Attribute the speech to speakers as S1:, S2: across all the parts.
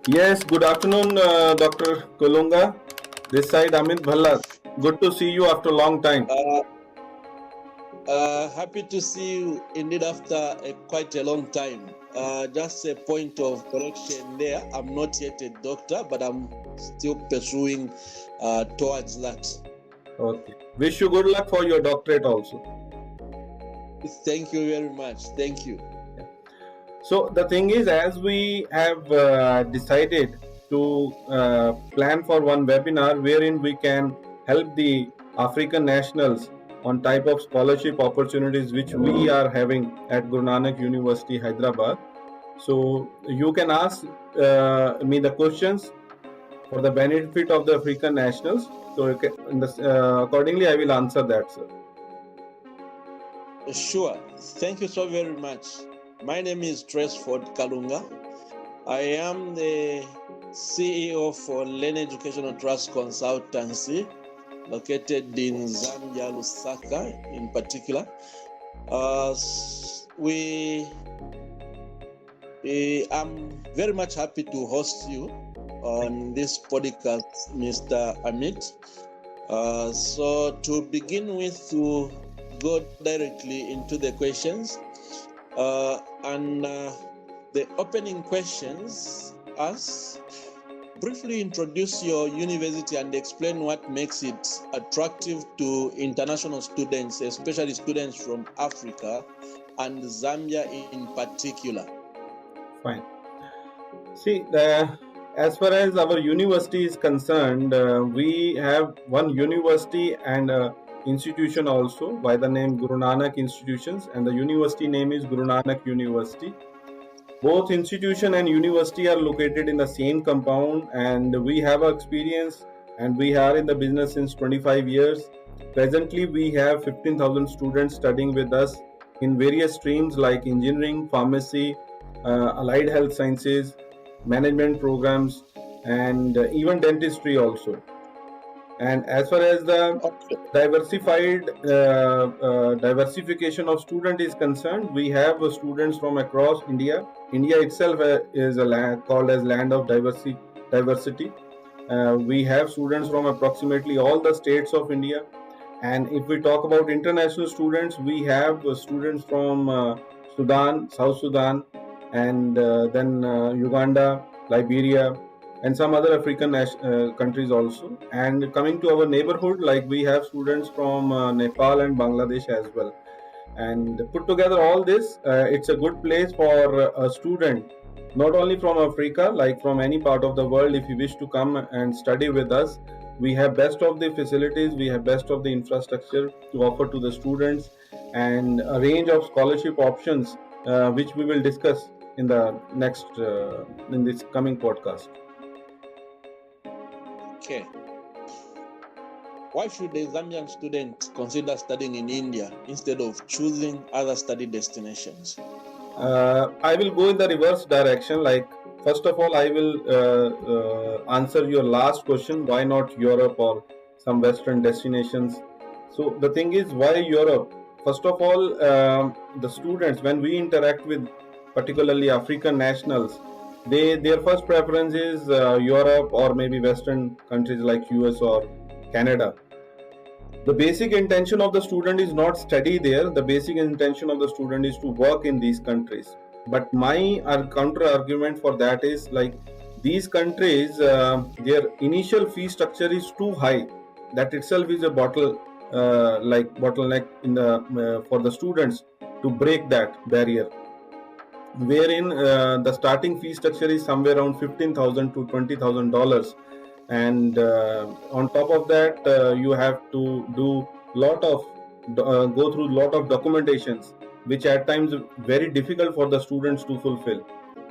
S1: Yes, good afternoon, Dr. Kolunga. This side Amit Bhalla. Good to see you after a long time.
S2: Uh, Happy to see you indeed after quite a long time. Just a point of correction there. I'm not yet a doctor, but I'm still pursuing towards that.
S1: Okay. Wish you good luck for your doctorate also.
S2: Thank you very much. Thank you.
S1: So the thing is, as we have decided to plan for one webinar wherein we can help the African nationals on type of scholarship opportunities which we are having at Guru Nanak University, Hyderabad. So you can ask me the questions for the benefit of the African nationals. So accordingly, I will answer that, sir.
S2: Sure. Thank you so very much. My name is Tresford Kalunga. I am the CEO for Learn Educational Trust Consultancy, located in Zambia, Lusaka in particular. I'm very much happy to host you on this podcast, Mr. Amit. So to begin with, to go directly into the questions, and the opening questions ask, briefly introduce your university and explain what makes it attractive to international students, especially students from Africa and Zambia in particular.
S1: Fine. See, as far as our university is concerned, we have one university and institution also by the name Guru Nanak Institutions, and the university name is Guru Nanak University. Both institution and university are located in the same compound, and we have experience, and we are in the business since 25 years. Presently, we have 15,000 students studying with us in various streams like engineering, pharmacy, allied health sciences, management programs, and even dentistry also. And as far as the diversification of student is concerned, we have students from across India. India itself is a land called as land of diversity. We have students from approximately all the states of India. And if we talk about international students, we have students from Sudan, South Sudan, and then Uganda, Liberia, and some other African countries also. And coming to our neighborhood, like we have students from Nepal and Bangladesh as well. And put together all this, it's a good place for a student, not only from Africa, like from any part of the world. If you wish to come and study with us, we have best of the facilities, we have best of the infrastructure to offer to the students, and a range of scholarship options, which we will discuss in the next in this coming podcast.
S2: Okay. Why should a Zambian student consider studying in India instead of choosing other study destinations?
S1: I will go in the reverse direction. Like, first of all, I will answer your last question. Why not Europe or some Western destinations? So the thing is, why Europe? First of all, the students, when we interact with particularly African nationals, their first preference is Europe or maybe Western countries like US or Canada. The basic intention of the student is not study there. The basic intention of the student is to work in these countries. But my counter argument for that is, like, these countries, their initial fee structure is too high. That itself is a bottleneck in the for the students to break that barrier, wherein the starting fee structure is somewhere around $15,000 to $20,000, and on top of that, you have to do lot of go through lot of documentations, which at times very difficult for the students to fulfill.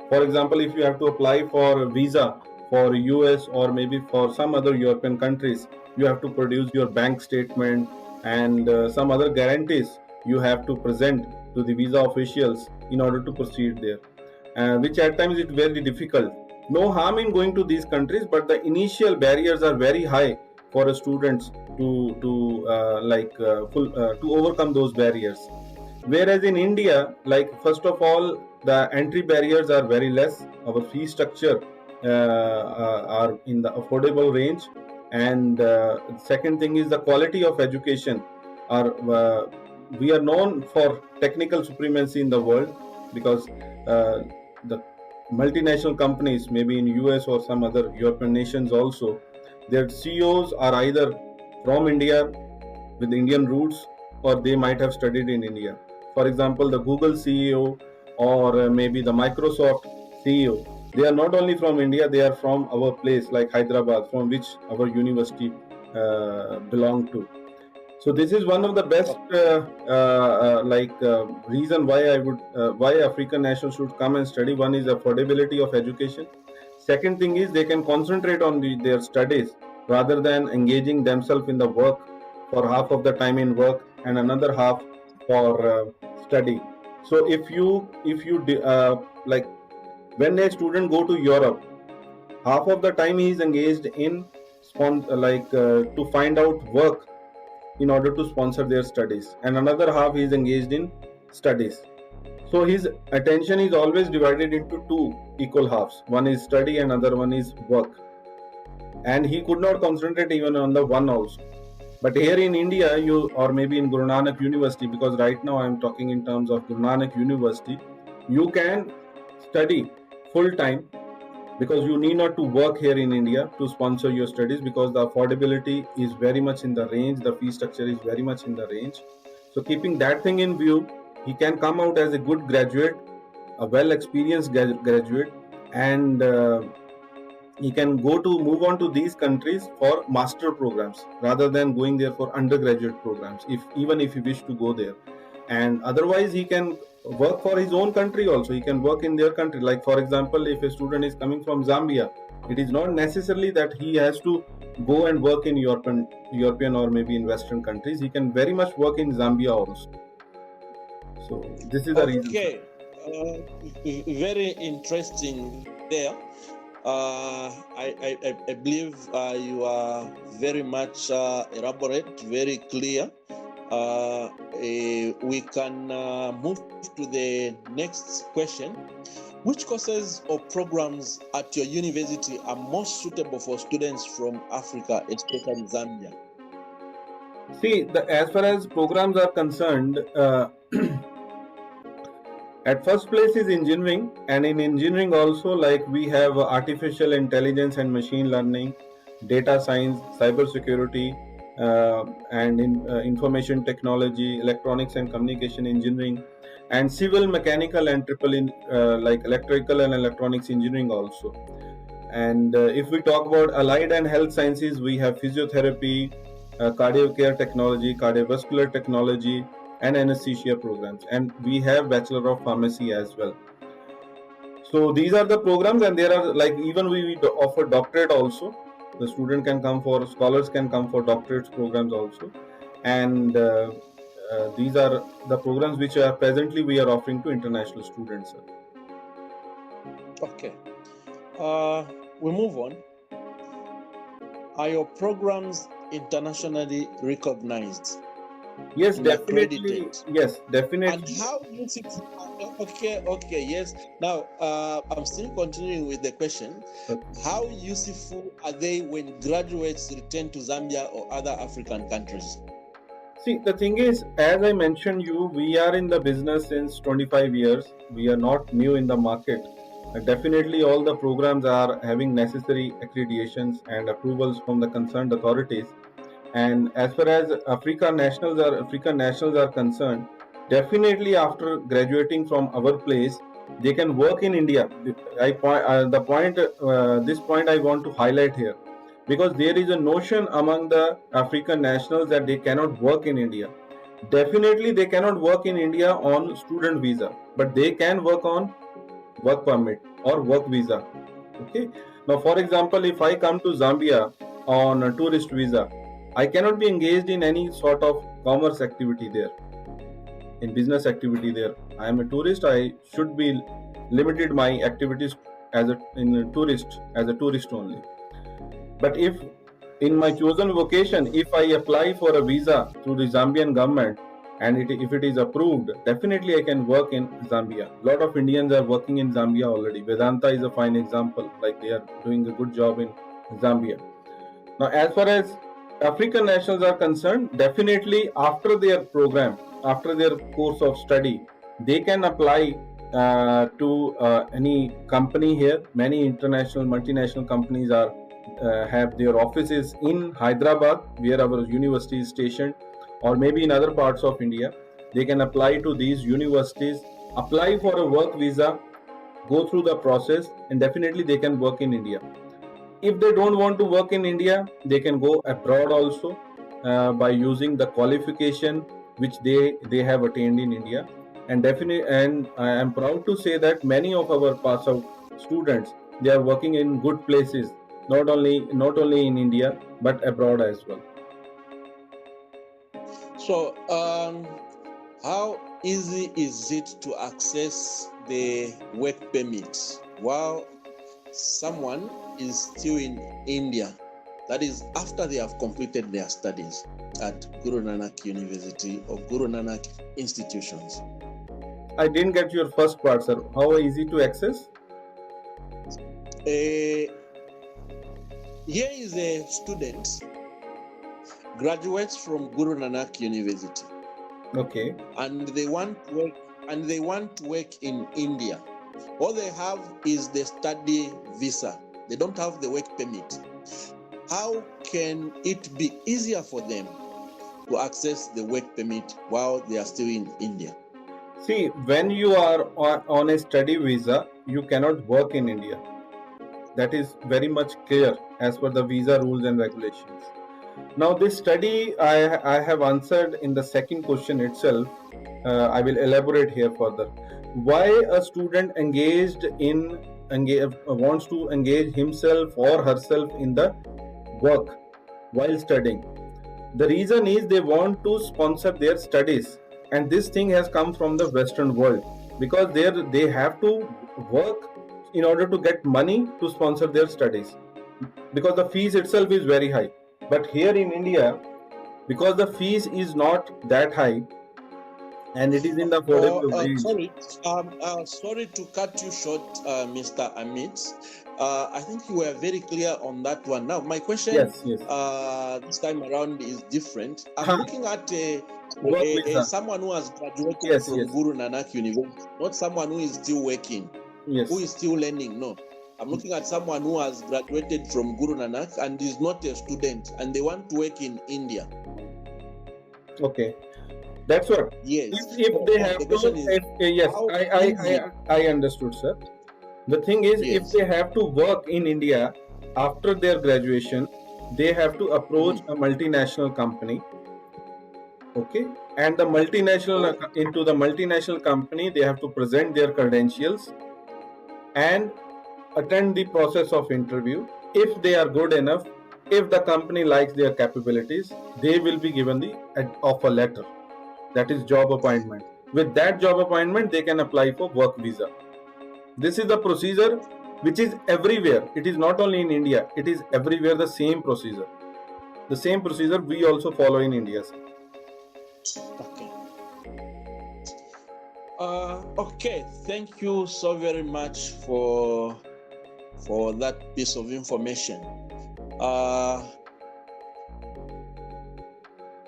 S1: For example, if you have to apply for a visa for US or maybe for some other European countries, you have to produce your bank statement and some other guarantees you have to present to the visa officials in order to proceed there, which at times is very difficult. No harm in going to these countries, but the initial barriers are very high for students to overcome those barriers. Whereas in India, like, first of all, the entry barriers are very less. Our fee structure are in the affordable range. And second thing is the quality of education. We are known for technical supremacy in the world, because the multinational companies, maybe in US or some other European nations also, their CEOs are either from India with Indian roots, or they might have studied in India. For example, the Google CEO, or maybe the Microsoft CEO, they are not only from India, they are from our place like Hyderabad, from which our university belong to. So this is one of the best reason why African nationals should come and study. One is affordability of education. Second thing is they can concentrate on their studies rather than engaging themselves in the work for half of the time in work and another half for study. So if you like, when a student go to Europe, half of the time he is engaged in to find out work in order to sponsor their studies, and another half he is engaged in studies. So his attention is always divided into two equal halves. One is study and other one is work. And he could not concentrate even on the one also. But here in India, or maybe in Guru Nanak University, because right now I am talking in terms of Guru Nanak University, you can study full time, because you need not to work here in India to sponsor your studies, because the affordability is very much in the range, the fee structure is very much in the range. So keeping that thing in view, he can come out as a good graduate, a well experienced graduate, and he can move on to these countries for master programs rather than going there for undergraduate programs, even if he wish to go there. And otherwise he can work for his own country also. He can work in their country. Like, for example, if a student is coming from Zambia, it is not necessarily that he has to go and work in European or maybe in Western countries. He can very much work in Zambia also. So this is the reason.
S2: Okay, very interesting there. I believe you are very much elaborate, very clear. We can move to the next question. Which courses or programs at your university are most suitable for students from Africa, especially Zambia?
S1: See, as far as programs are concerned, at first place is engineering, and in engineering also, like, we have artificial intelligence and machine learning, data science, cyber security, and information technology, electronics and communication engineering, and civil, mechanical, and like electrical and electronics engineering also. And if we talk about allied and health sciences, we have physiotherapy, cardio care technology, cardiovascular technology, and anesthesia programs, and we have Bachelor of Pharmacy as well. So these are the programs, and there are, like, even we offer doctorate also. The scholars can come for doctorate programs also, and these are the programs which are presently we are offering to international students.
S2: Okay, we move on. Are your programs internationally recognized?
S1: Yes, definitely.
S2: Accredited?
S1: Yes, definitely.
S2: And how useful? Okay, yes. Now, I'm still continuing with the question.
S1: Okay.
S2: How useful are they when graduates return to Zambia or other African countries?
S1: See, the thing is, as I mentioned we are in the business since 25 years. We are not new in the market. Definitely all the programs are having necessary accreditations and approvals from the concerned authorities. And as far as African nationals are concerned, definitely after graduating from our place, they can work in India. This point I want to highlight here, because there is a notion among the African nationals that they cannot work in India. Definitely they cannot work in India on student visa, but they can work on work permit or work visa. Okay. Now, for example, if I come to Zambia on a tourist visa, I cannot be engaged in any sort of commerce activity there, in business activity there. I am a tourist. I should be limited my activities as a tourist only. But if in my chosen vocation, if I apply for a visa through the Zambian government, and if it is approved, definitely I can work in Zambia. A lot of Indians are working in Zambia already. Vedanta is a fine example, like they are doing a good job in Zambia. Now, as far as African nationals are concerned, definitely after their program, after their course of study, they can apply to any company here. Many international, multinational companies are have their offices in Hyderabad, where our university is stationed, or maybe in other parts of India. They can apply to these universities, apply for a work visa, go through the process, and definitely they can work in India. If they don't want to work in India, they can go abroad also by using the qualification which they have attained in India. And definitely, and I am proud to say that many of our pass out students, they are working in good places, not only in India but abroad as well.
S2: So, how easy is it to access the work permit while someone is still in India? That is, after they have completed their studies at Guru Nanak University or Guru Nanak institutions.
S1: I didn't get your first part, sir. How easy to access?
S2: Here is a student, graduates from Guru Nanak University.
S1: Okay.
S2: And they want to work in India. All they have is the study visa. They don't have the work permit. How can it be easier for them to access the work permit while they are still in India?
S1: See, when you are on a study visa, you cannot work in India. That is very much clear as per the visa rules and regulations. Now, this study I have answered in the second question itself. I will elaborate here further. Why a student wants to engage himself or herself in the work while studying? The reason is they want to sponsor their studies, and this thing has come from the Western world, because they have to work in order to get money to sponsor their studies, because the fees itself is very high. But here in India, because the fees is not that high and it is in the affordable range.
S2: Sorry to cut you short, Mr. Amit. I think you were very clear on that one. Now, my question
S1: Yes.
S2: this time around is different. I'm
S1: Huh.
S2: looking at
S1: Work visa.
S2: someone who has graduated
S1: Yes,
S2: from
S1: yes.
S2: Guru Nanak University, not someone who is still working,
S1: Yes.
S2: who is still learning. No, I'm looking at someone who has graduated from Guru Nanak and is not a student, and they want to work in India.
S1: Okay. That's what.
S2: Yes.
S1: If they have
S2: The
S1: to,
S2: question is,
S1: yes,
S2: how easy?
S1: I understood, sir. The thing is,
S2: Yes.
S1: if they have to work in India after their graduation, they have to approach a multinational company. Okay, and the multinational company, they have to present their credentials and attend the process of interview. If they are good enough, if the company likes their capabilities, they will be given the offer letter. That is job appointment. With that job appointment, they can apply for work visa. This is the procedure which is everywhere. It is not only in India, it is everywhere the same procedure. The same procedure we also follow in India.
S2: Okay. Okay. Thank you so very much for that piece of information.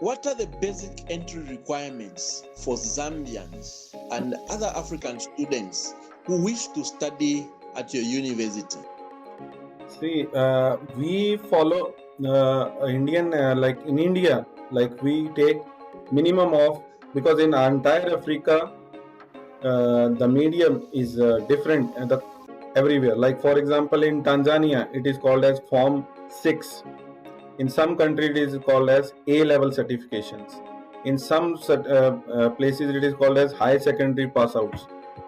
S2: What are the basic entry requirements for Zambians and other African students who wish to study at your university?
S1: See, we follow Indian, like in India, like we take minimum of, because in entire Africa, the medium is different everywhere. Like for example, in Tanzania, it is called as Form 6. In some countries, it is called as A-level certifications. In some places, it is called as high secondary pass outs.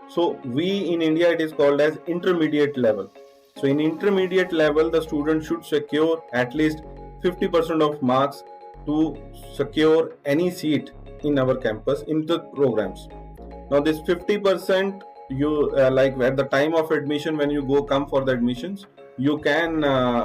S1: So we in India, it is called as intermediate level. So in intermediate level, the student should secure at least 50% of marks to secure any seat in our campus in the programs. Now this 50%, you like at the time of admission, when you come for the admissions, you can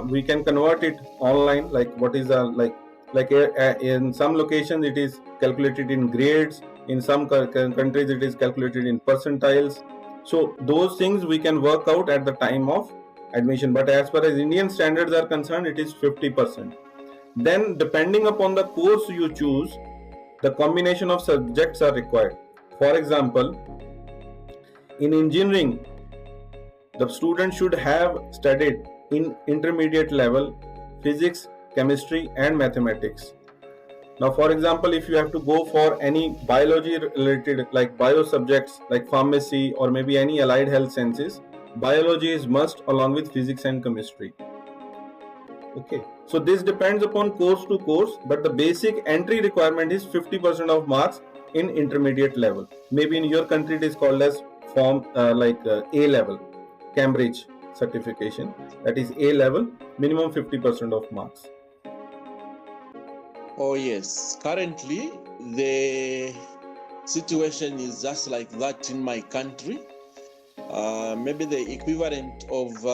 S1: we can convert it online. Like what is like Like in some locations it is calculated in grades, in some countries it is calculated in percentiles. So those things we can work out at the time of admission, but as far as Indian standards are concerned, it is 50%. Then depending upon the course you choose, the combination of subjects are required. For example, in engineering, the student should have studied in intermediate level physics, chemistry and mathematics. Now, for example, if you have to go for any biology related, like bio subjects like pharmacy or maybe any allied health sciences, biology is must along with physics and chemistry. Okay, so this depends upon course to course, but the basic entry requirement is 50% of marks in intermediate level. Maybe in your country it is called as A level, Cambridge certification, that is A level, minimum 50% of marks.
S2: Oh yes, currently the situation is just like that in my country. Maybe the equivalent of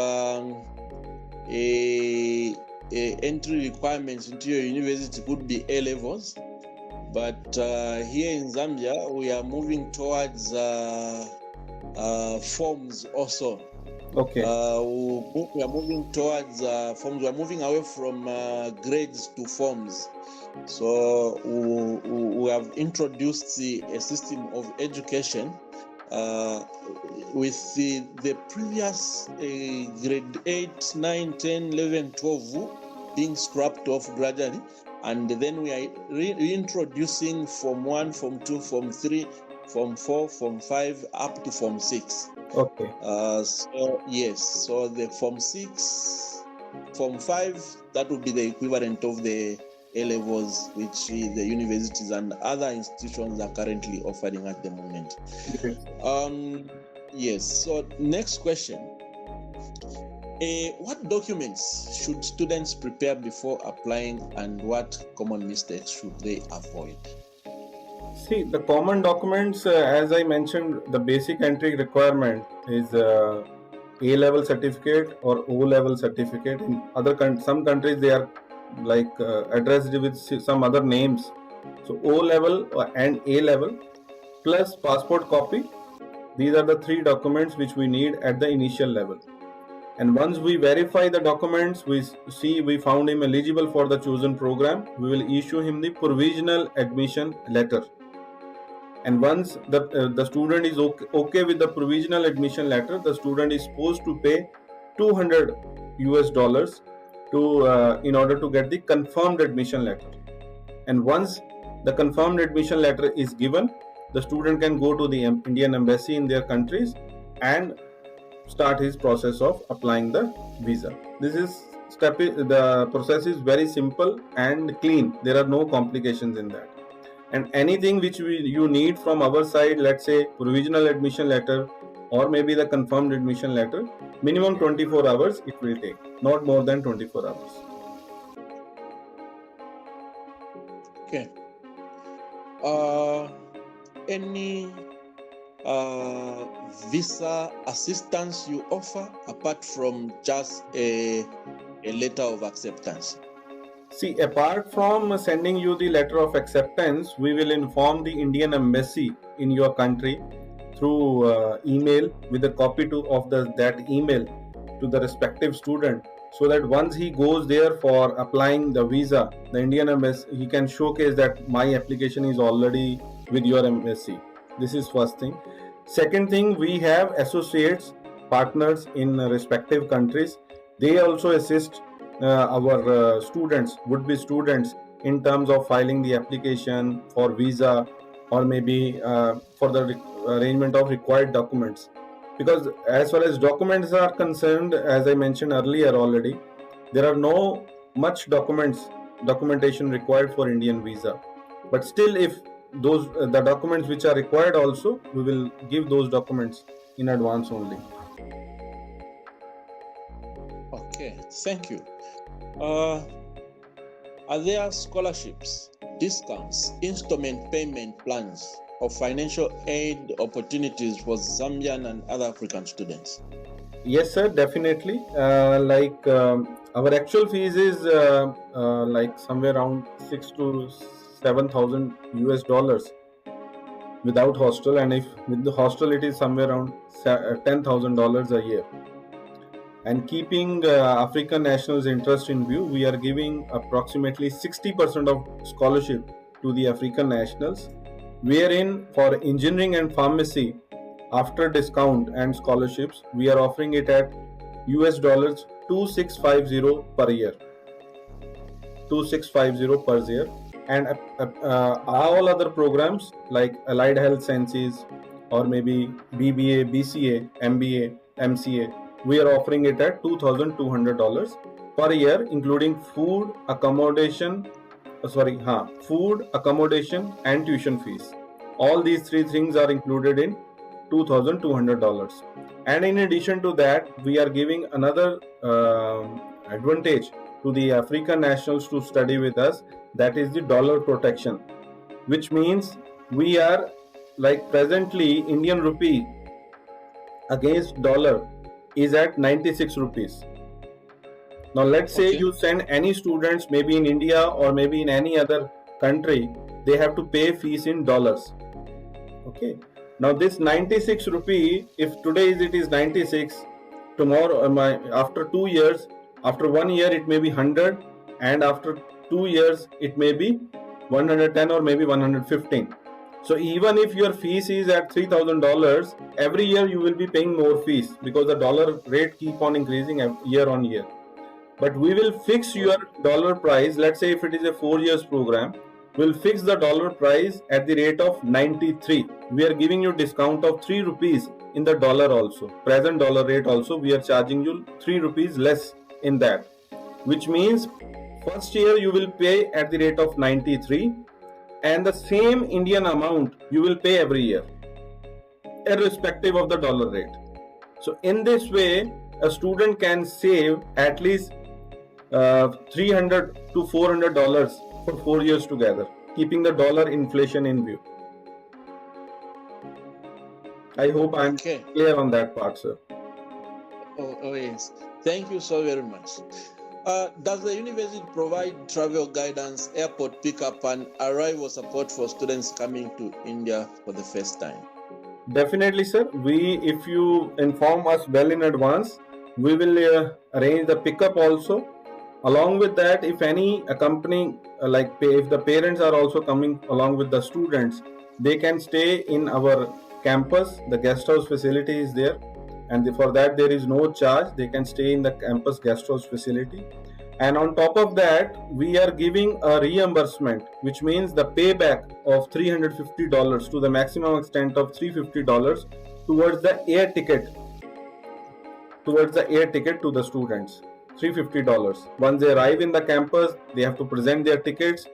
S2: a entry requirements into your university could be A levels, but here in Zambia we are moving towards forms also.
S1: Okay.
S2: We are moving towards forms. We are moving away from grades to forms. So we have introduced a system of education with the previous grade 8, 9, 10, 11, 12 being scrapped off gradually. And then we are reintroducing Form 1, Form 2, Form 3, Form 4, Form 5, up to Form 6.
S1: Okay.
S2: So the Form 6, Form 5, that would be the equivalent of the A levels, which the universities and other institutions are currently offering at the moment.
S1: Okay.
S2: Yes. So next question: what documents should students prepare before applying, and what common mistakes should they avoid?
S1: See, the common documents, as I mentioned, the basic entry requirement is A-level certificate or O-level certificate. In some countries, they are addressed with some other names. So O-level and A-level plus passport copy. These are the three documents which we need at the initial level. And once we verify the documents, we found him eligible for the chosen program, we will issue him the provisional admission letter. And once the student is okay with the provisional admission letter, the student is supposed to pay $200 in order to get the confirmed admission letter. And once the confirmed admission letter is given, the student can go to the Indian embassy in their countries and start his process of applying the visa. The process is very simple and clean. There are no complications in that. And anything which you need from our side, let's say provisional admission letter or maybe the confirmed admission letter, minimum 24 hours it will take, not more than 24 hours.
S2: Okay. Any visa assistance you offer apart from just a letter of acceptance?
S1: See, apart from sending you the letter of acceptance, we will inform the Indian embassy in your country through email with a copy of that email to the respective student, so that once he goes there for applying the visa, the Indian embassy, he can showcase that my application is already with your embassy. This is first thing. Second thing, we have associates, partners in respective countries. They also assist our students, would-be students, in terms of filing the application for visa or maybe for the arrangement of required documents. Because as far as documents are concerned, as I mentioned earlier already, there are no much documentation required for Indian visa. But still, if the documents which are required also, we will give those documents in advance only.
S2: Okay, thank you. Are there scholarships, discounts, installment payment plans of financial aid opportunities for Zambian and other African students?
S1: Yes, sir, definitely. Our actual fees is like somewhere around 6 to 7,000 US dollars without hostel, and if with the hostel it is somewhere around $10,000 a year. And keeping African nationals' interest in view, we are giving approximately 60% of scholarship to the African nationals, wherein for engineering and pharmacy, after discount and scholarships, we are offering it at US dollars 2650 per year. 2650 per year. And all other programs like allied health sciences or maybe BBA, BCA, MBA, MCA, we are offering it at $2,200 per year, including food, accommodation, and tuition fees. All these three things are included in $2,200. And in addition to that, we are giving another advantage to the African nationals to study with us, that is the dollar protection, which means we are like presently Indian rupee against dollar is at 96 rupees. Now let's say you send any students maybe in India or maybe in any other country, they have to pay fees in dollars. Okay. Now this 96 rupee, if today it is 96, tomorrow after 2 years, after 1 year it may be 100, and after 2 years it may be 110 or maybe 115. So even if your fees is at $3,000, every year you will be paying more fees because the dollar rate keep on increasing year on year. But we will fix your dollar price. Let's say if it is a 4 years program, we'll fix the dollar price at the rate of 93. We are giving you discount of 3 rupees in the dollar also. Present dollar rate also, we are charging you 3 rupees less in that. Which means first year you will pay at the rate of 93 and the same Indian amount you will pay every year, irrespective of the dollar rate. So in this way, a student can save at least $300 to $400 for 4 years together, keeping the dollar inflation in view. I hope I'm clear on that part, sir.
S2: Oh yes. Thank you so very much. Does the university provide travel guidance, airport pickup, and arrival support for students coming to India for the first time?
S1: Definitely, sir. If you inform us well in advance, we will arrange the pickup also. Along with that, if any company if the parents are also coming along with the students, they can stay in our campus. The guest house facility is there, and for that there is no charge. They can stay in the campus guest house facility. And on top of that, we are giving a reimbursement, which means the payback of $350 to the maximum extent of $350 towards the air ticket to the students. $350. Once they arrive in the campus, they have to present their tickets,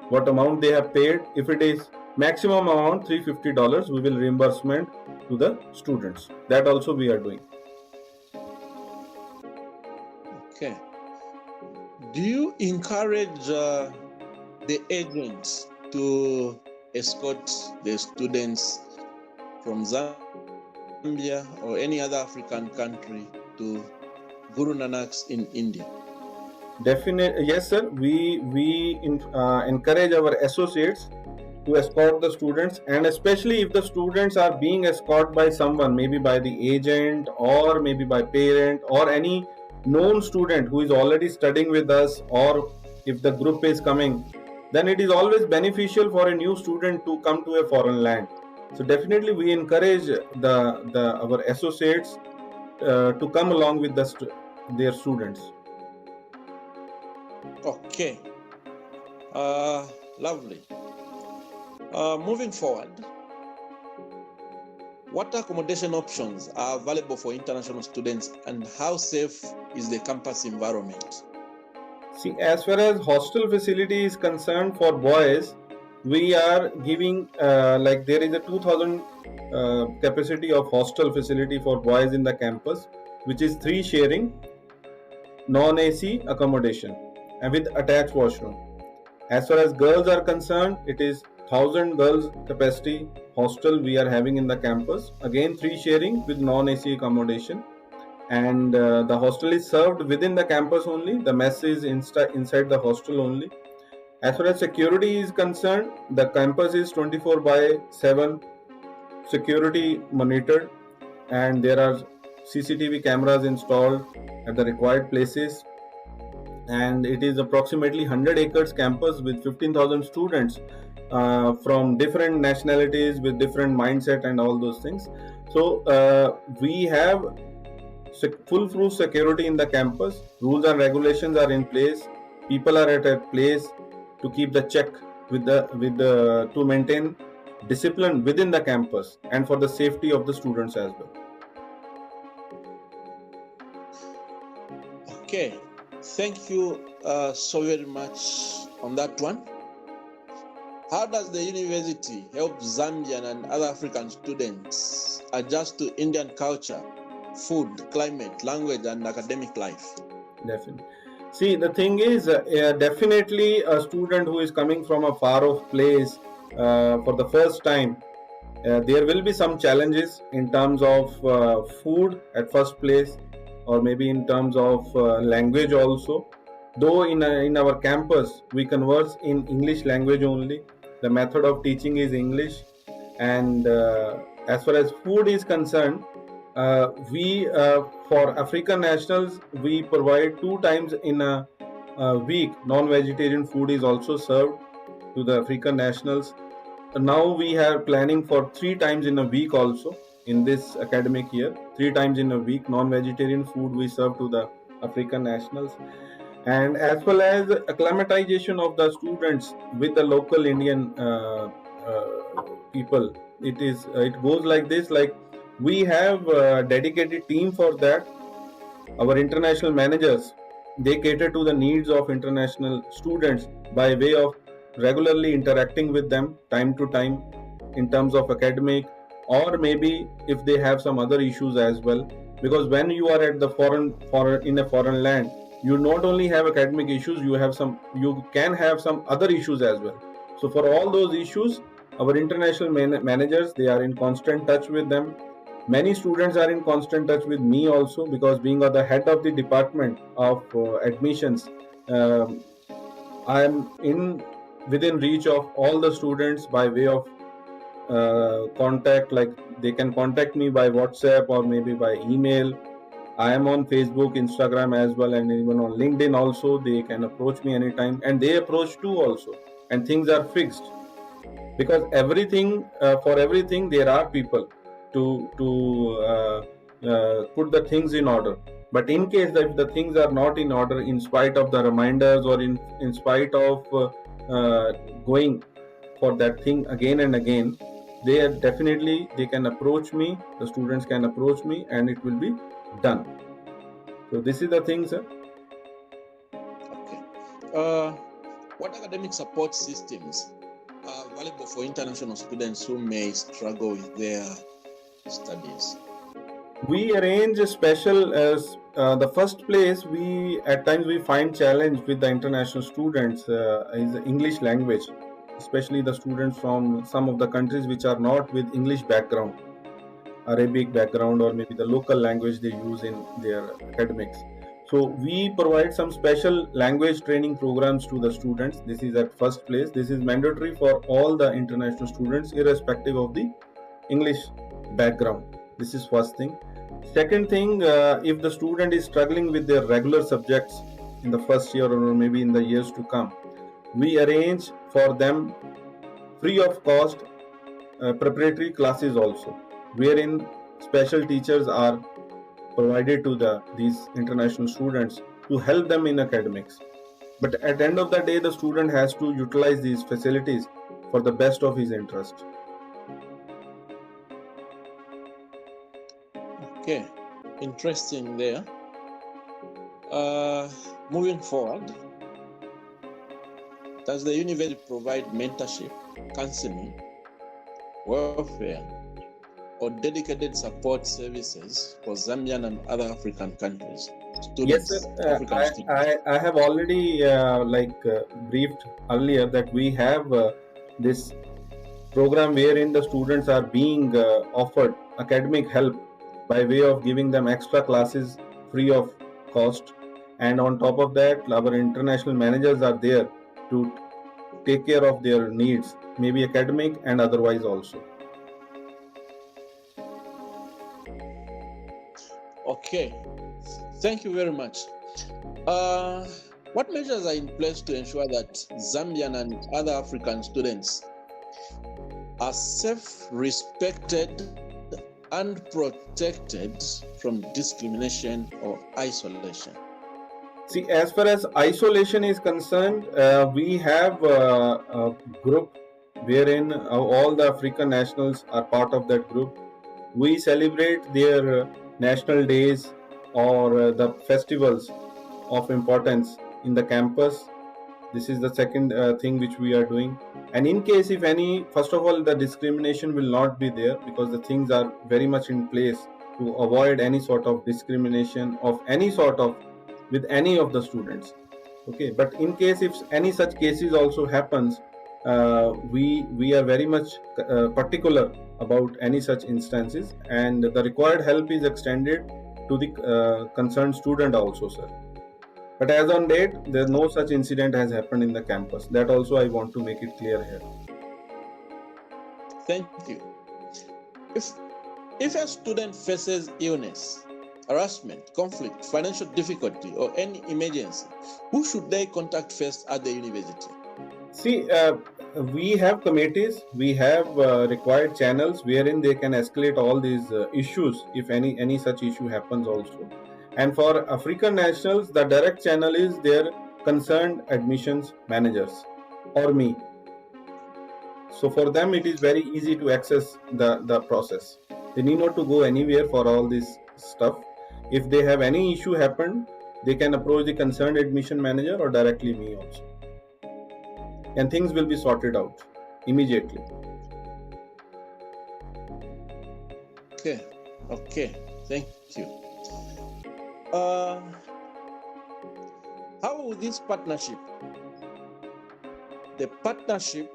S1: what amount they have paid. If it is maximum amount $350, we will reimbursement to the students. That also we are doing.
S2: Okay. Do you encourage the agents to escort the students from Zambia or any other African country to Guru Nanak's in India?
S1: Definitely, yes, sir. We encourage our associates to escort the students, and especially if the students are being escorted by someone, maybe by the agent or maybe by parent or any known student who is already studying with us, or if the group is coming, then it is always beneficial for a new student to come to a foreign land. So definitely we encourage our associates to come along with their students.
S2: Okay. Lovely. Moving forward, what accommodation options are available for international students, and how safe is the campus environment?
S1: See, as far as hostel facility is concerned for boys, we are giving there is a 2,000 capacity of hostel facility for boys in the campus, which is 3 sharing, non-AC accommodation and with attached washroom. As far as girls are concerned, it is 1,000 girls capacity hostel we are having in the campus. Again, 3 sharing with non-AC accommodation. And the hostel is served within the campus only. The mess is inside the hostel only. As far as security is concerned, the campus is 24 by 7 security monitored, and there are CCTV cameras installed at the required places. And it is approximately 100 acres campus with 15,000 students from different nationalities with different mindset and all those things. So we have full security in the campus. Rules and regulations are in place. People are at a place to keep the check to maintain discipline within the campus and for the safety of the students as well.
S2: Okay, thank you so very much on that one. How does the university help Zambian and other African students adjust to Indian culture, food, climate, language, and academic life?
S1: Definitely. See, the thing is, definitely a student who is coming from a far off place for the first time, there will be some challenges in terms of food at first place, or maybe in terms of language also. Though in our campus we converse in English language only, the method of teaching is English, and as far as food is concerned, we for African nationals we provide 2 times in a week. Non-vegetarian food is also served to the African nationals. Now we are planning for 3 times in a week also in this academic year. 3 times in a week non-vegetarian food we serve to the African nationals. And as well as acclimatization of the students with the local Indian people, it goes like this. Like, we have a dedicated team for that. Our international managers, they cater to the needs of international students by way of regularly interacting with them time to time in terms of academic, or maybe if they have some other issues as well. Because when you are at the in a foreign land, you not only have academic issues, you can have some other issues as well. So for all those issues, our international managers, they are in constant touch with them. Many students are in constant touch with me also, because being the head of the department of admissions, I am within reach of all the students by way of contact. Like, they can contact me by WhatsApp or maybe by email. I am on Facebook, Instagram as well, and even on LinkedIn also. They can approach me anytime, and they approach too also, and things are fixed. Because for everything there are people to put the things in order. But in case that the things are not in order, in spite of the reminders, or in spite of going for that thing again and again, they can approach me. The students can approach me, and it will be done. So this is the thing, sir.
S2: Okay. What academic support systems are valuable for international students who may struggle with their studies?
S1: We arrange a special as the first place. We at times we find challenge with the international students is the English language, especially the students from some of the countries which are not with English background, Arabic background, or maybe the local language they use in their academics. So we provide some special language training programs to the students. This is at first place. This is mandatory for all the international students, irrespective of the English background. This is first thing. Second thing, if the student is struggling with their regular subjects in the first year or maybe in the years to come, we arrange for them free of cost preparatory classes also, wherein special teachers are provided to these international students to help them in academics. But at the end of the day, the student has to utilize these facilities for the best of his interest.
S2: Okay, interesting there. Moving forward, does the university provide mentorship, counseling, welfare, or dedicated support services for Zambian and other African countries?
S1: Yes, sir. I have already briefed earlier that we have this program wherein the students are being offered academic help by way of giving them extra classes free of cost. And on top of that, our international managers are there to take care of their needs, maybe academic and otherwise also.
S2: Okay, thank you very much. What measures are in place to ensure that Zambian and other African students are safe, respected, and protected from discrimination or isolation?
S1: See, as far as isolation is concerned, we have a group wherein all the African nationals are part of that group. We celebrate their national days or the festivals of importance in the campus. This is the second thing which we are doing. And in case if any, first of all, the discrimination will not be there because the things are very much in place to avoid any sort of discrimination of any sort of with any of the students. Okay, but in case if any such cases also happens, we are very much particular about any such instances, and the required help is extended to the concerned student also, sir. But as on date, there no such incident has happened in the campus. That also I want to make it clear here.
S2: Thank you. If a student faces illness, harassment, conflict, financial difficulty, or any emergency, who should they contact first at the university?
S1: See, we have committees, we have required channels wherein they can escalate all these issues if any such issue happens also. And for African nationals, the direct channel is their concerned admissions managers or me. So for them, it is very easy to access the process. They need not to go anywhere for all this stuff. If they have any issue happen, they can approach the concerned admission manager or directly me also. And things will be sorted out immediately.
S2: Okay, thank you. How will this partnership, the partnership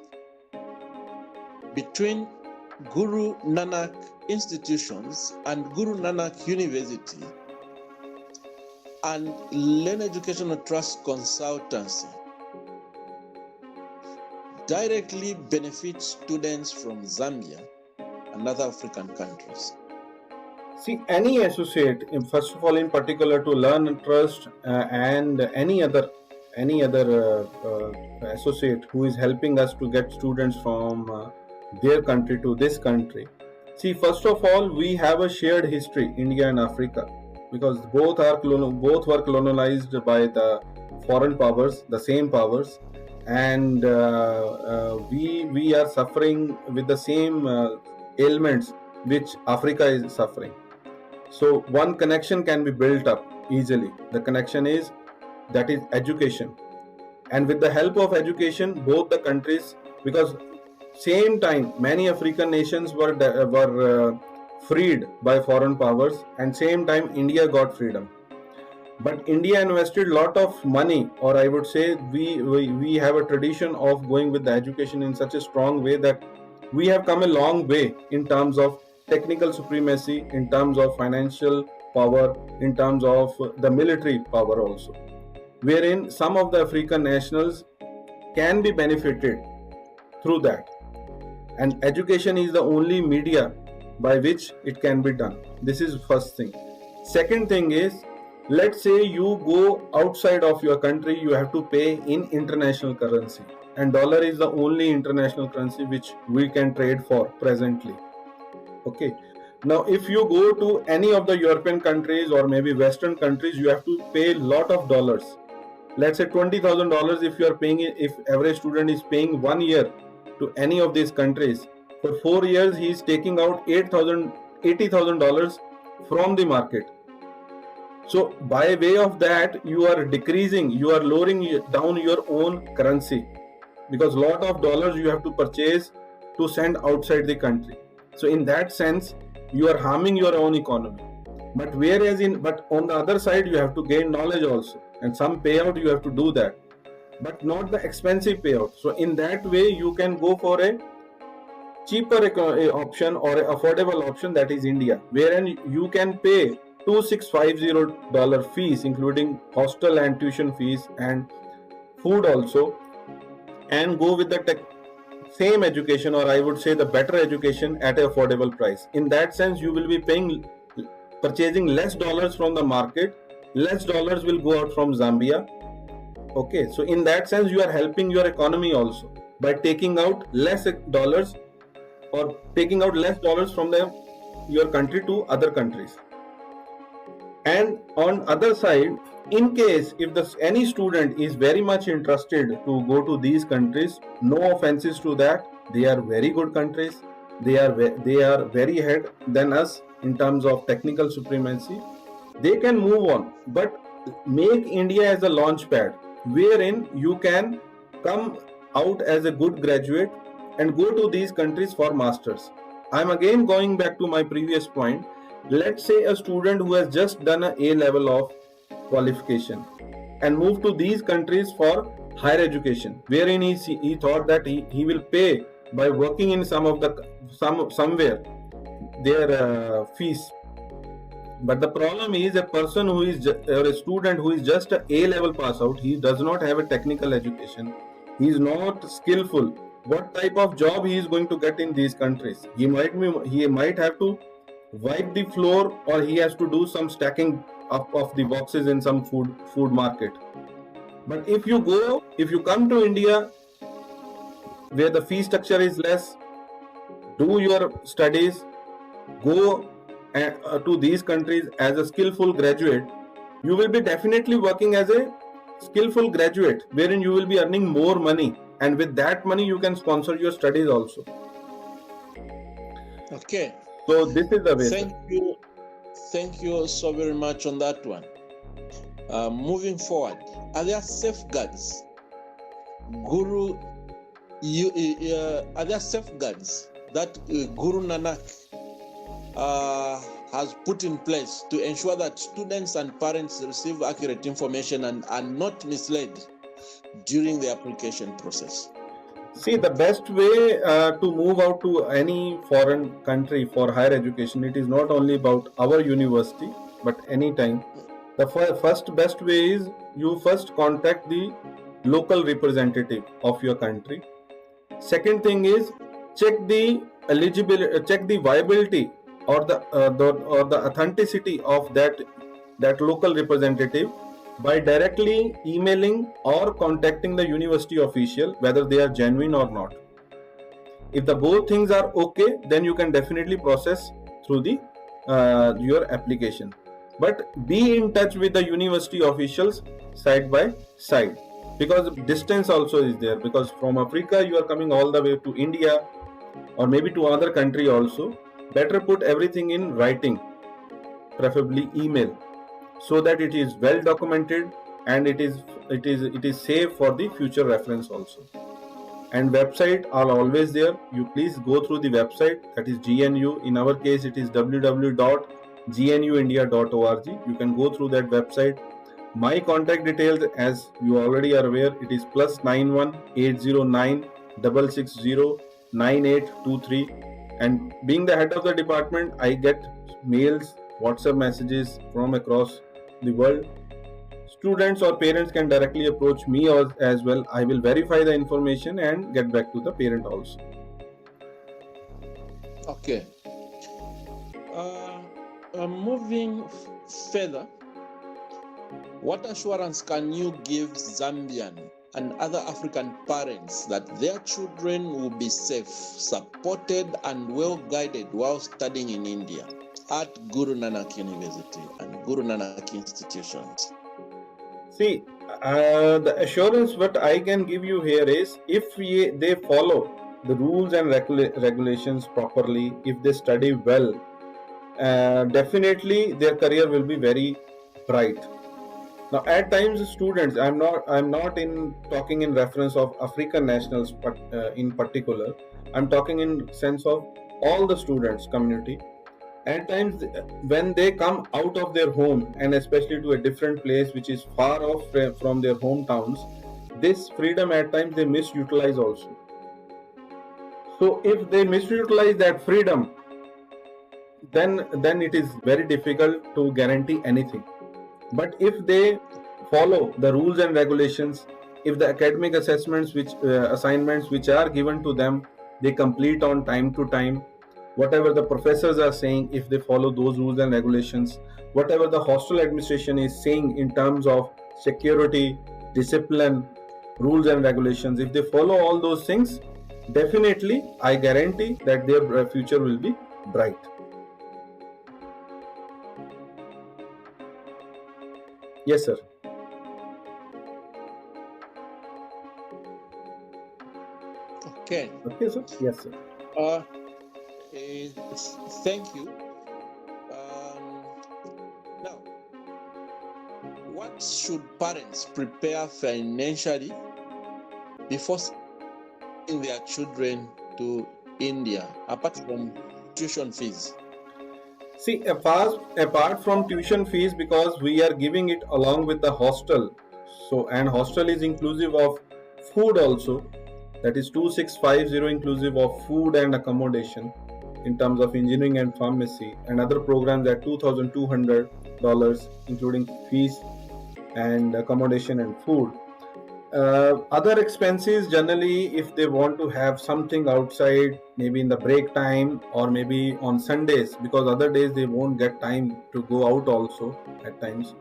S2: between Guru Nanak institutions and Guru Nanak University and Learn Educational Trust Consultancy directly benefit students from Zambia and other African countries?
S1: See, any associate, first of all, in particular to Learn and Trust and any other associate who is helping us to get students from their country to this country. See, first of all, we have a shared history, India and Africa, because both were colonized by the foreign powers, the same powers, and we are suffering with the same ailments which Africa is suffering. So one connection can be built up easily. The connection is education, and with the help of education, both the countries, because same time many African nations were freed by foreign powers, and same time India got freedom. But India invested a lot of money, or I would say we have a tradition of going with the education in such a strong way that we have come a long way in terms of technical supremacy, in terms of financial power, in terms of the military power also, wherein some of the African nationals can be benefited through that. And education is the only media by which it can be done. This is first thing. Second thing is, let's say you go outside of your country, you have to pay in international currency, and dollar is the only international currency which we can trade for presently. Okay, now if you go to any of the European countries or maybe Western countries, you have to pay a lot of dollars. Let's say $20,000 if you are paying it, if average student is paying 1 year to any of these countries, for 4 years he is taking out $80,000 from the market. So by way of that, you are lowering down your own currency, because a lot of dollars you have to purchase to send outside the country. So in that sense, you are harming your own economy. But on the other side, you have to gain knowledge also, and some payout you have to do that, but not the expensive payout. So in that way, you can go for a cheaper option or affordable option, that is India, wherein you can pay $2650 fees, including hostel and tuition fees and food also, and go with the same education, or I would say the better education at an affordable price. In that sense, you will be purchasing less dollars from the market, less dollars will go out from Zambia. Okay, so in that sense, you are helping your economy also by taking out less dollars, or taking out less dollars from your country to other countries. And on other side, in case if any student is very much interested to go to these countries, no offenses to that, they are very good countries. They are very ahead than us in terms of technical supremacy. They can move on, but make India as a launch pad, wherein you can come out as a good graduate and go to these countries for masters. I'm again going back to my previous point. Let's say a student who has just done a A level of qualification and moved to these countries for higher education, wherein he thought that he will pay by working in somewhere their fees. But the problem is, a person who is or a student who is just a A level pass out, he does not have a technical education, he is not skillful. What type of job he is going to get in these countries? He might have to wipe the floor, or he has to do some stacking up of the boxes in some food market. But if you come to India, where the fee structure is less, do your studies, go to these countries as a skillful graduate, you will be definitely working as a skillful graduate, wherein you will be earning more money, and with that money you can sponsor your studies also.
S2: Okay.
S1: So this is the way.
S2: Thank you so very much on that one. Moving forward, are there safeguards, Guru? Are there safeguards that Guru Nanak has put in place to ensure that students and parents receive accurate information and are not misled during the application process?
S1: See, the best way to move out to any foreign country for higher education, it is not only about our university, but any time. The first best way is you first contact the local representative of your country. Second thing is check the viability or the authenticity of that local representative by directly emailing or contacting the university official, whether they are genuine or not. If the both things are okay, then you can definitely process through the your application. But be in touch with the university officials side by side, because distance also is there, because from Africa you are coming all the way to India or maybe to another country also. Better put everything in writing, preferably email, so that it is well documented and it is safe for the future reference also. And website are always there. You please go through the website, that is GNU. In our case, it is www.gnuindia.org. You can go through that website. My contact details, as you already are aware, it is +91 809 660 9823. And being the head of the department, I get mails, WhatsApp messages from across the world. Students or parents can directly approach me as well. I will verify the information and get back to the parent also.
S2: Okay. Moving further, what assurance can you give Zambian and other African parents that their children will be safe, supported, and well guided while studying in India at Guru Nanak University and Guru Nanak institutions?
S1: See, the assurance what I can give you here is, if they follow the rules and regulations properly, if they study well, definitely their career will be very bright. Now, at times, students, I'm not talking in reference of African nationals, but in particular, I'm talking in sense of all the students community. At times, when they come out of their home, and especially to a different place which is far off from their hometowns, this freedom at times they misutilize also. So if they misutilize that freedom, then it is very difficult to guarantee anything. But if they follow the rules and regulations, if the academic assessments assignments which are given to them, they complete on time to time, whatever the professors are saying, if they follow those rules and regulations, whatever the hostel administration is saying in terms of security, discipline, rules and regulations, if they follow all those things, definitely I guarantee that their future will be bright. Yes, sir.
S2: Okay.
S1: Okay, sir. Yes, sir.
S2: Uh, eh, Thank you. Now, what should parents prepare financially before sending their children to India, apart from tuition fees?
S1: See, apart from tuition fees, because we are giving it along with the hostel. So, and hostel is inclusive of food also. That is 2650 inclusive of food and accommodation in terms of engineering and pharmacy, and other programs at $2,200 including fees and accommodation and food. Other expenses, generally, if they want to have something outside, maybe in the break time or maybe on Sundays, because other days they won't get time to go out also at times.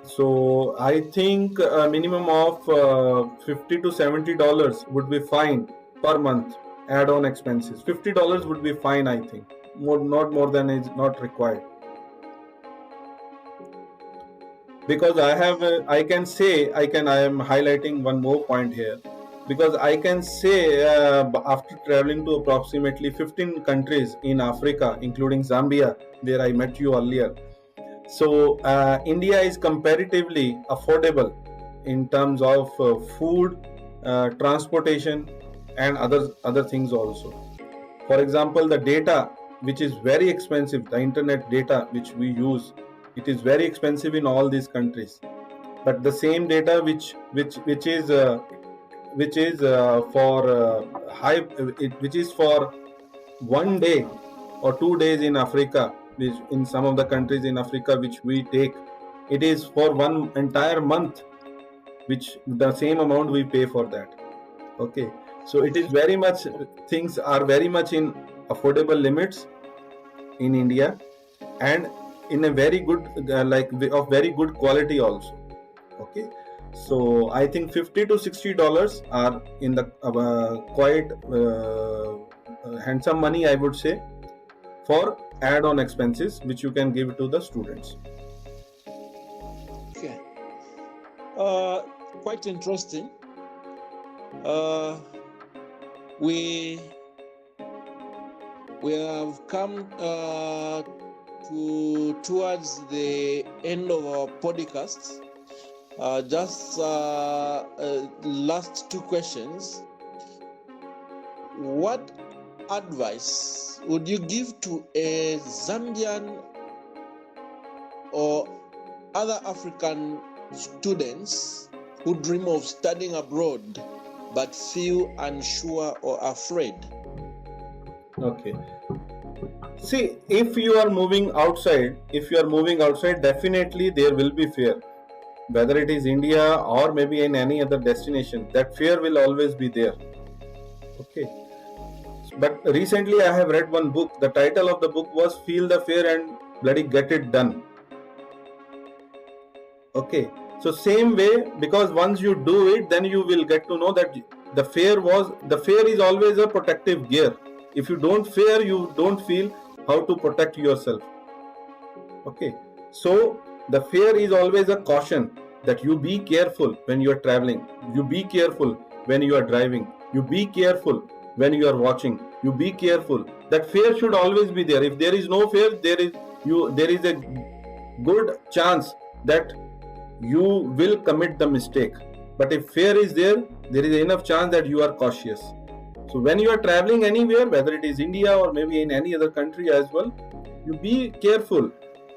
S1: So I think a minimum of $50 to $70 would be fine per month. Add-on expenses, $50 would be fine. I think not more than is not required. Because I am highlighting one more point here, because I can say after traveling to approximately 15 countries in Africa, including Zambia, where I met you earlier. So India is comparatively affordable in terms of food, transportation, and other things also. For example, the data, which is very expensive, the internet data which we use, it is very expensive in all these countries. But the same data which is for 1 day or 2 days in Africa, which in some of the countries in Africa which we take, it is for one entire month, which the same amount we pay for that. Okay, so it is very much, things are very much in affordable limits in India, and in a very good of very good quality also. Okay, so I think $50 to $60 are in the quite handsome money, I would say, for add-on expenses which you can give to the students.
S2: Okay. Quite interesting. We have come towards the end of our podcast. Just last two questions. What advice would you give to a Zambian or other African students who dream of studying abroad but feel unsure or afraid?
S1: Okay. See, if you are moving outside, definitely there will be fear. Whether it is India or maybe in any other destination, that fear will always be there. Okay. But recently I have read one book. The title of the book was Feel the Fear and Bloody Get It Done. Okay. So same way, because once you do it, then you will get to know that the fear is always a protective gear. If you don't fear, you don't feel how to protect yourself. Okay. So the fear is always a caution that you be careful when you are traveling. You be careful when you are driving. You be careful when you are watching. You be careful. That fear should always be there. If there is no fear, there is a good chance that you will commit the mistake. But if fear is there is enough chance that you are cautious. So when you are traveling anywhere, whether it is India or maybe in any other country as well, you be careful.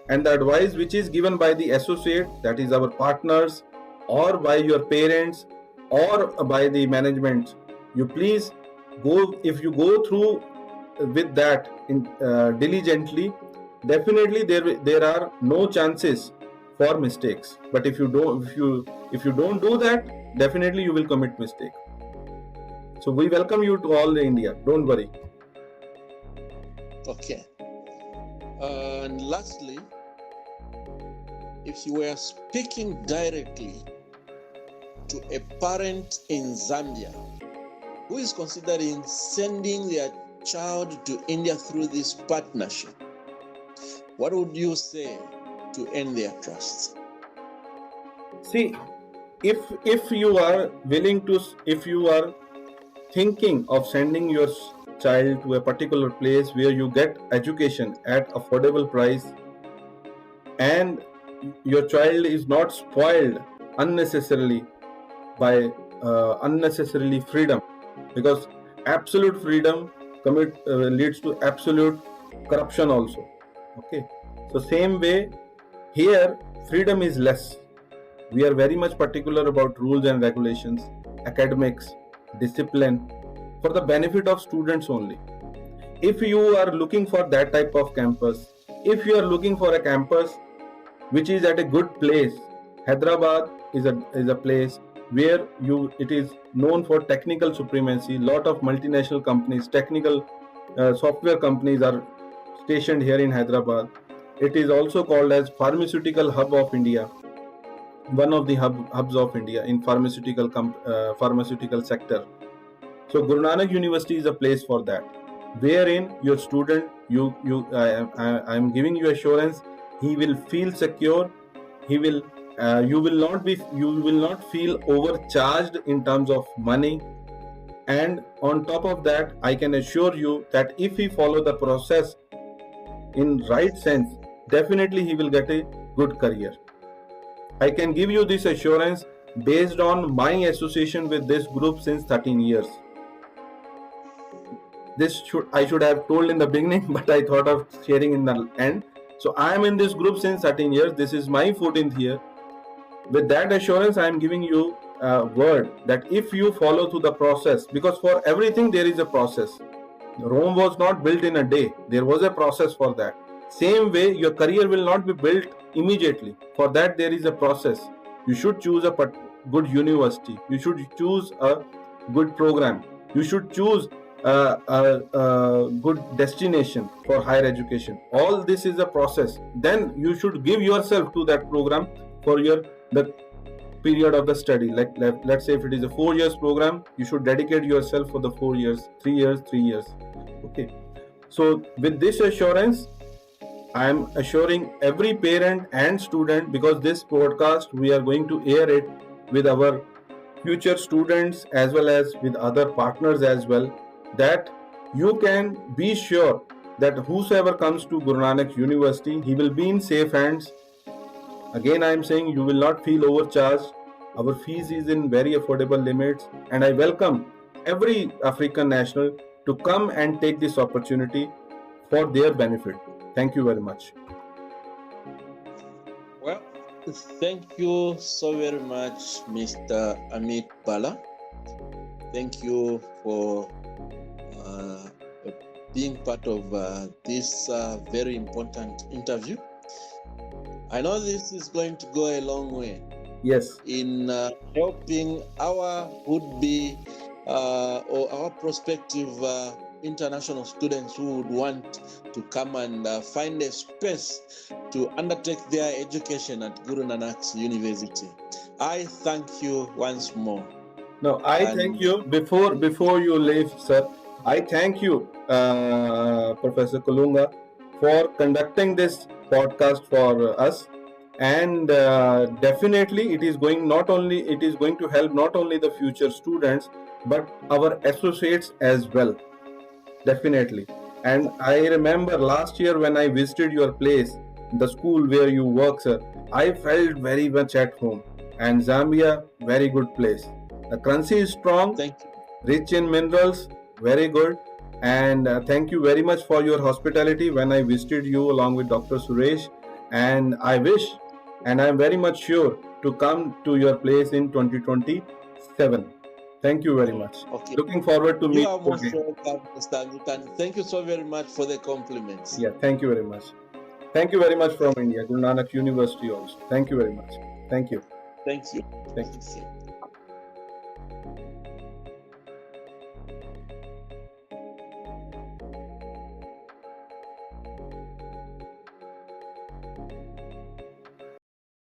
S1: And the advice which is given by the associate, that is our partners, or by your parents, or by the management, you please if you go through with that diligently, definitely there are no chances for mistakes. But if you don't do that, definitely you will commit mistake. So we welcome you to all the India. Don't worry.
S2: Okay. And lastly, if you were speaking directly to a parent in Zambia who is considering sending their child to India through this partnership, what would you say to end their trust?
S1: See, if you are thinking of sending your child to a particular place where you get education at affordable price, and your child is not spoiled unnecessarily by unnecessarily freedom, because absolute freedom leads to absolute corruption also. Okay, so same way here, freedom is less. We are very much particular about rules and regulations, academics, discipline, for the benefit of students only. If you are looking for that type of campus, if you are looking for a campus which is at a good place, Hyderabad is a place where it is known for technical supremacy. Lot of multinational companies, technical software companies are stationed here in Hyderabad. It is also called as pharmaceutical hub of India, one of the hubs of India in pharmaceutical sector. So Guru Nanak University is a place for that, wherein your student, I am giving you assurance, he will feel secure. He will you will not feel overcharged in terms of money. And on top of that, I can assure you that if he follow the process in right sense, definitely he will get a good career. I can give you this assurance based on my association with this group since 13 years. I should have told in the beginning, but I thought of sharing in the end. So I am in this group since 13 years. This is my 14th year. With that assurance, I am giving you a word that if you follow through the process, because for everything there is a process. Rome was not built in a day. There was a process for that. Same way, your career will not be built immediately. For that, there is a process. You should choose a good university. You should choose a good program. You should choose a good destination for higher education. All this is a process. Then you should give yourself to that program for the period of the study. Let's say if it is a 4 years program, you should dedicate yourself for the 4 years, 3 years, 3 years. Okay. So with this assurance, I am assuring every parent and student, because this podcast we are going to air it with our future students as well as with other partners as well, that you can be sure that whosoever comes to Guru Nanak University, he will be in safe hands. Again, I am saying you will not feel overcharged. Our fees is in very affordable limits, and I welcome every African national to come and take this opportunity for their benefit. Thank you very much.
S2: Well, thank you so very much, Mr. Amit Bhalla. Thank you for being part of this very important interview. I know this is going to go a long way.
S1: Yes.
S2: In helping our would-be or our prospective international students who would want to come and find a space to undertake their education at Guru Nanak University. I thank you once more.
S1: No, I thank you. Before you leave, sir, I thank you, Professor Kulunga, for conducting this podcast for us. And definitely it is going to help not only the future students but our associates as well, definitely. And I remember last year when I visited your place, the school where you work, sir, I felt very much at home. And Zambia, very good place. The currency is strong, rich in minerals, very good. And thank you very much for your hospitality when I visited you along with Dr. Suresh. And I wish, and I am very much sure, to come to your place in 2027. Thank you very much.
S2: Okay.
S1: Looking forward to
S2: You
S1: meet
S2: are
S1: you
S2: most
S1: again.
S2: welcome, Mr. Amit, and thank you so very much for the compliments.
S1: Yeah, thank you very much. Thank you very much from India, Guru Nanak University also. Thank you very much. Thank you.
S2: Thank you.
S1: Thank you.
S2: Thank you.